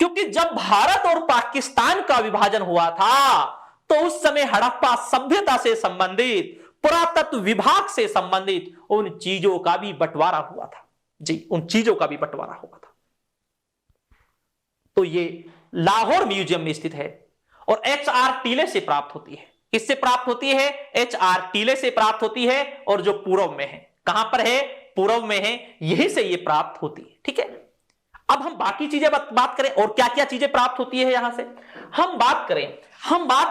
क्योंकि जब भारत और पाकिस्तान का विभाजन हुआ था तो उस समय हड़प्पा सभ्यता से संबंधित, पुरातत्व विभाग से संबंधित उन चीजों का भी बंटवारा हुआ था। जी, उन चीजों का भी बंटवारा हुआ था। तो ये लाहौर म्यूजियम में स्थित है और एच.आर. टीले से प्राप्त होती है। किससे प्राप्त होती है? एच.आर. टीले से प्राप्त होती है, और जो पूर्व में है, कहां पर है? पूर्व में है, यहीं से ये प्राप्त होती है। ठीक है, अब हम बाकी चीजें बात करें और क्या क्या चीजें प्राप्त होती है यहां से हम बात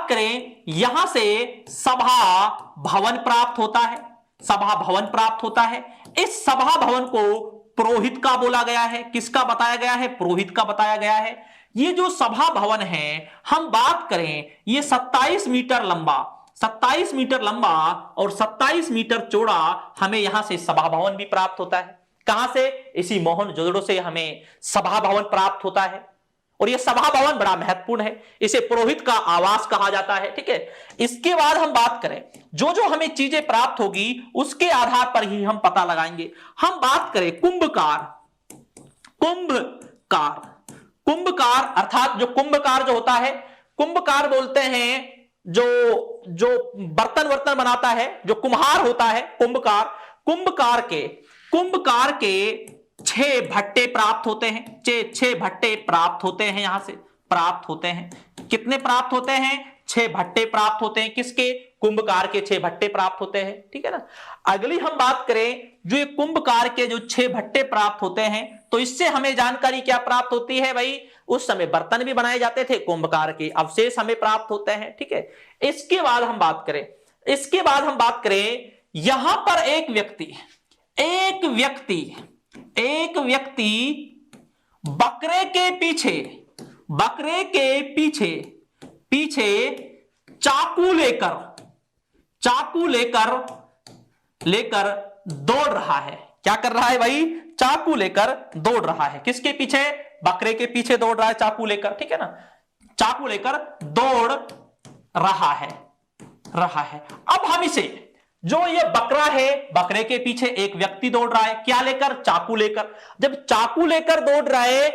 करें यहां से सभा भवन प्राप्त होता है, सभा भवन प्राप्त होता है। इस सभा भवन को पुरोहित का बोला गया है। किसका बताया गया है? पुरोहित का बताया गया है। ये जो सभा भवन है, हम बात करें, ये 27 मीटर लंबा, 27 मीटर लंबा और 27 मीटर चौड़ा हमें यहां से सभा भवन भी प्राप्त होता है। कहां से? इसी मोहनजोदड़ो से हमें सभा भवन प्राप्त होता है। और यह सभा भवन बड़ा महत्वपूर्ण है, इसे पुरोहित का आवास कहा जाता है। ठीक है, इसके बाद हम बात करें, जो जो हमें चीजें प्राप्त होगी उसके आधार पर ही हम पता लगाएंगे। हम बात करें कुंभकार, कुंभकार, कुंभकार अर्थात जो कुंभकार जो होता है, कुंभकार बोलते हैं जो जो बर्तन बनाता है, जो कुम्हार होता है कुंभकार। कुंभकार के 6 भट्टे प्राप्त होते हैं, 6 भट्टे प्राप्त होते हैं, यहां से प्राप्त होते हैं। कितने प्राप्त होते हैं? 6 भट्टे प्राप्त होते हैं। किसके? कुंभकार के 6 भट्टे प्राप्त होते हैं। ठीक है ना। अगली हम बात करें, जो ये कुंभकार के जो 6 भट्टे प्राप्त होते हैं, तो इससे हमें जानकारी क्या प्राप्त होती है भाई? उस समय बर्तन भी बनाए जाते थे, कुंभकार के अवशेष हमें प्राप्त होते हैं। ठीक है, इसके बाद हम बात करें, यहां पर एक व्यक्ति बकरे के पीछे चाकू लेकर दौड़ रहा है। क्या कर रहा है भाई? चाकू लेकर दौड़ रहा है। किसके पीछे? बकरे के पीछे दौड़ रहा है चाकू लेकर। ठीक है ना, चाकू लेकर दौड़ रहा है। अब हम इसे, जो ये बकरा है, बकरे के पीछे एक व्यक्ति दौड़ रहा है, क्या लेकर? चाकू लेकर। जब चाकू लेकर दौड़ रहा है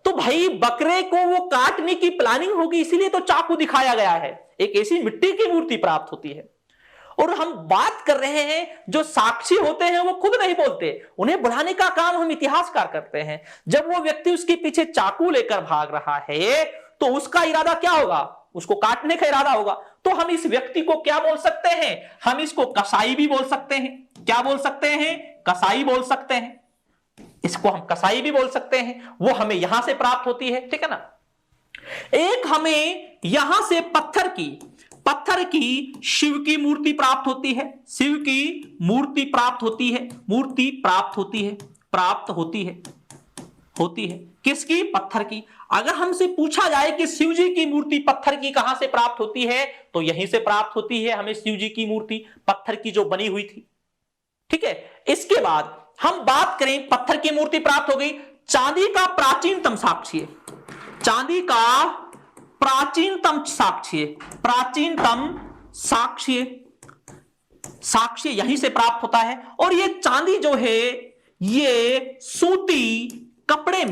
तो भाई बकरे को वो काटने की प्लानिंग होगी, इसीलिए तो चाकू दिखाया गया है। एक ऐसी मिट्टी की मूर्ति प्राप्त होती है। और हम बात कर रहे हैं, जो साक्षी होते हैं वो खुद नहीं बोलते, उन्हें बढ़ाने का काम हम इतिहासकार करते हैं। जब वो व्यक्ति उसके पीछे चाकू लेकर भाग रहा है तो उसका इरादा क्या होगा? उसको काटने का इरादा होगा। तो हम इस व्यक्ति को क्या बोल सकते हैं? हम इसको कसाई भी बोल सकते हैं। क्या बोल सकते हैं? कसाई बोल सकते हैं। इसको हम कसाई भी बोल सकते हैं। वो हमें यहां से प्राप्त होती है। ठीक है ना। एक हमें यहां से पत्थर की शिव की मूर्ति प्राप्त होती है। शिव की मूर्ति प्राप्त होती है। किसकी? पत्थर की। अगर हमसे पूछा जाए कि शिव जी की मूर्ति पत्थर की कहां से प्राप्त होती है, तो यहीं से प्राप्त होती है हमें शिव जी की मूर्ति, पत्थर की जो बनी हुई थी। ठीक है, इसके बाद हम बात करें, पत्थर की मूर्ति प्राप्त हो गई। चांदी का प्राचीनतम साक्ष्य यहीं से प्राप्त होता है। और ये चांदी जो है, ये सूती कपड़े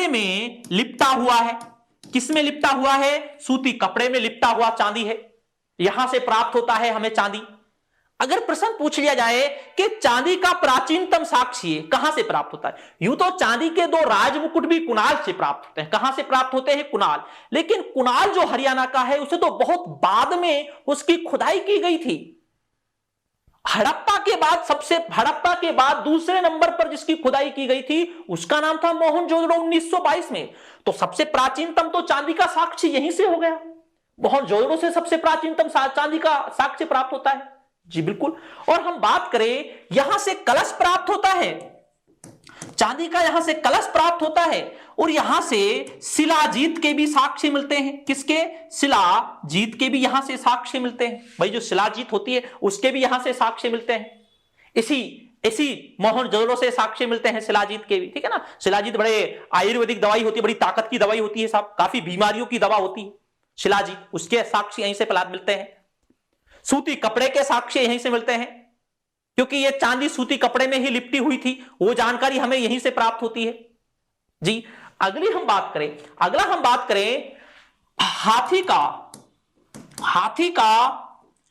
में लिपटा हुआ है। किसमें लिपटा हुआ है? सूती कपड़े में लिपटा हुआ चांदी है, यहां से प्राप्त होता है हमें चांदी। अगर प्रश्न पूछ लिया जाए कि चांदी का प्राचीनतम साक्ष्य कहां से प्राप्त होता है, यूं तो चांदी के 2 राजमुकुट भी कुणाल से प्राप्त होते हैं। कहां से प्राप्त होते हैं? कुणाल। लेकिन कुणाल जो हरियाणा का है, उसे तो बहुत बाद में उसकी खुदाई की गई थी। हड़प्पा के बाद दूसरे नंबर पर जिसकी खुदाई की गई थी, उसका नाम था मोहनजोदड़ो 1922 में। तो सबसे प्राचीनतम तो चांदी का साक्ष्य यहीं से हो गया। मोहनजोदड़ो से सबसे प्राचीनतम चांदी का साक्ष्य प्राप्त होता है। जी बिल्कुल। और हम बात करें, यहां से कलश प्राप्त होता है, चांदी का यहां से कलश प्राप्त होता है। और यहां से शिलाजीत के भी साक्ष्य मिलते हैं। किसके? शिलाजीत के भी यहां से साक्ष्य मिलते हैं। भाई जो शिलाजीत होती है उसके भी यहां से साक्ष्य मिलते हैं। इसी मोहनजोदड़ो से साक्ष्य मिलते हैं शिलाजीत के भी, ठीक है ना। शिलाजीत बड़े आयुर्वेदिक दवाई होती है, बड़ी ताकत की दवाई होती है साहब, काफी बीमारियों की दवा होती है शिलाजीत, उसके साक्ष्य यहीं से मिलते हैं। सूती कपड़े के साक्ष्य यहीं से मिलते हैं, क्योंकि ये चांदी सूती कपड़े में ही लिपटी हुई थी, वो जानकारी हमें यहीं से प्राप्त होती है जी। अगला हम बात करें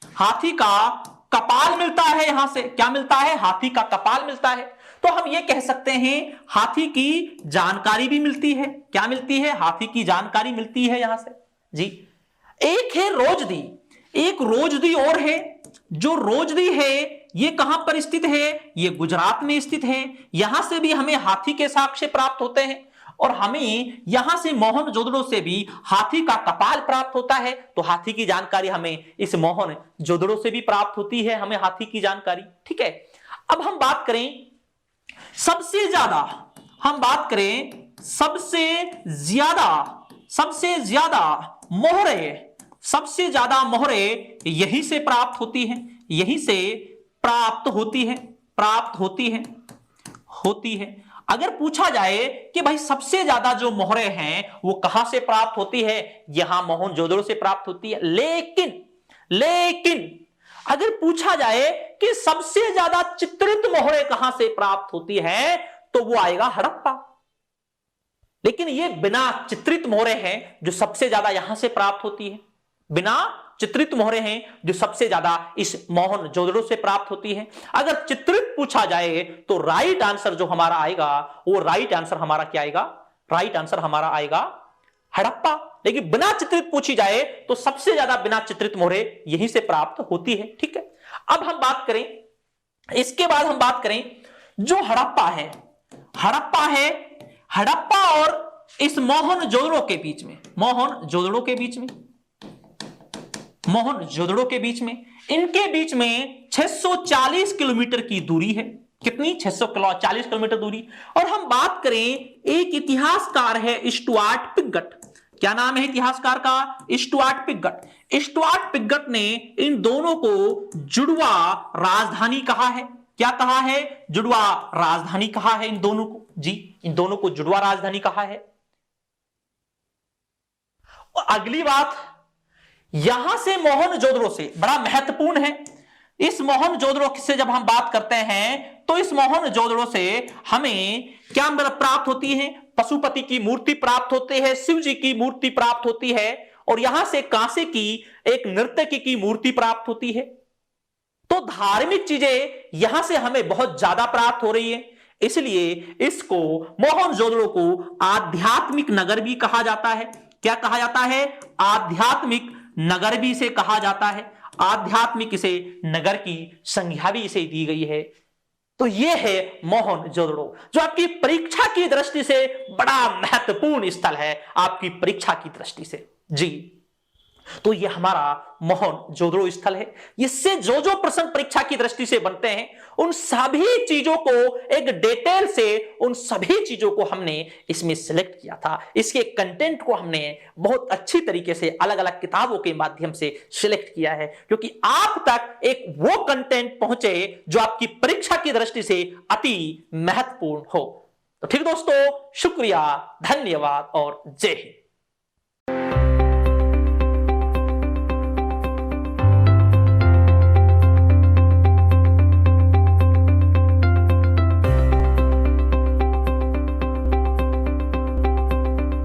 हाथी का कपाल मिलता है यहां से। क्या मिलता है? हाथी का कपाल मिलता है। तो हम ये कह सकते हैं हाथी की जानकारी भी मिलती है। क्या मिलती है? हाथी की जानकारी मिलती है यहां से जी। एक है रोजदी, एक रोजदी और है। जो रोजदी है ये कहां पर स्थित है? ये गुजरात में स्थित है। यहां से भी हमें हाथी के साक्ष्य प्राप्त होते हैं, और हमें यहां से मोहनजोदड़ो से भी हाथी का कपाल प्राप्त होता है। तो हाथी की जानकारी हमें इस मोहनजोदड़ो से भी प्राप्त होती है, हमें हाथी की जानकारी, ठीक है। अब हम बात करें सबसे ज्यादा मोहरे यहीं से प्राप्त होती है। अगर पूछा जाए कि भाई सबसे ज्यादा जो मोहरे हैं वो कहां से प्राप्त होती है, यहां मोहनजोदड़ो से प्राप्त होती है। लेकिन अगर पूछा जाए कि सबसे ज्यादा चित्रित मोहरे कहां से प्राप्त होती है, तो वो आएगा हड़प्पा। लेकिन ये बिना चित्रित मोहरे हैं जो सबसे ज्यादा यहां से प्राप्त होती है, बिना चित्रित मोहरे हैं जो सबसे ज्यादा इस मोहनजोदड़ो से प्राप्त होती है। अगर चित्रित पूछा जाए तो राइट आंसर जो हमारा आएगा, वो राइट आंसर हमारा क्या आएगा? राइट आंसर हमारा आएगा हड़प्पा। लेकिन बिना चित्रित पूछी जाए तो सबसे ज्यादा बिना चित्रित मोहरे यहीं से प्राप्त होती है, ठीक है। अब हम बात करें, इसके बाद हम बात करें जो हड़प्पा और इस मोहनजोदड़ो के बीच में इनके बीच में 640 किलोमीटर की दूरी है। कितनी? 640 किलोमीटर दूरी। और हम बात करें, एक इतिहासकार है स्टुअर्ट पिगट। क्या नाम है इतिहासकार का? स्टुअर्ट पिगट ने इन दोनों को जुड़वा राजधानी कहा है। क्या कहा है? जुड़वा राजधानी कहा है इन दोनों को जी, इन दोनों को जुड़वा राजधानी कहा है। और अगली बात, यहां से मोहनजोदड़ो से बड़ा महत्वपूर्ण है, इस मोहनजोदड़ो से जब हम बात करते हैं तो इस मोहनजोदड़ो से हमें क्या प्राप्त होती है? पशुपति की मूर्ति प्राप्त होती है, शिव जी की मूर्ति प्राप्त होती है, और यहां से कांसे की एक नर्तकी की मूर्ति प्राप्त होती है। तो धार्मिक चीजें यहां से हमें बहुत ज्यादा प्राप्त हो रही है, इसलिए इसको मोहनजोदड़ो को आध्यात्मिक नगर भी कहा जाता है। क्या कहा जाता है? आध्यात्मिक नगर भी इसे कहा जाता है। आध्यात्मिक इसे नगर की संज्ञा भी इसे दी गई है। तो यह है मोहनजोदड़ो, जो आपकी परीक्षा की दृष्टि से बड़ा महत्वपूर्ण स्थल है, आपकी परीक्षा की दृष्टि से जी। तो यह हमारा मोहनजोदड़ो स्थल है। इससे जो जो प्रश्न परीक्षा की दृष्टि से बनते हैं, उन सभी चीजों को एक डिटेल से, उन सभी चीजों को हमने इसमें सिलेक्ट किया था। इसके कंटेंट को हमने बहुत अच्छी तरीके से अलग अलग किताबों के माध्यम से सिलेक्ट किया है, क्योंकि आप तक एक वो कंटेंट पहुंचे जो आपकी परीक्षा की दृष्टि से अति महत्वपूर्ण हो। तो ठीक दोस्तों, शुक्रिया, धन्यवाद और जय हिंद।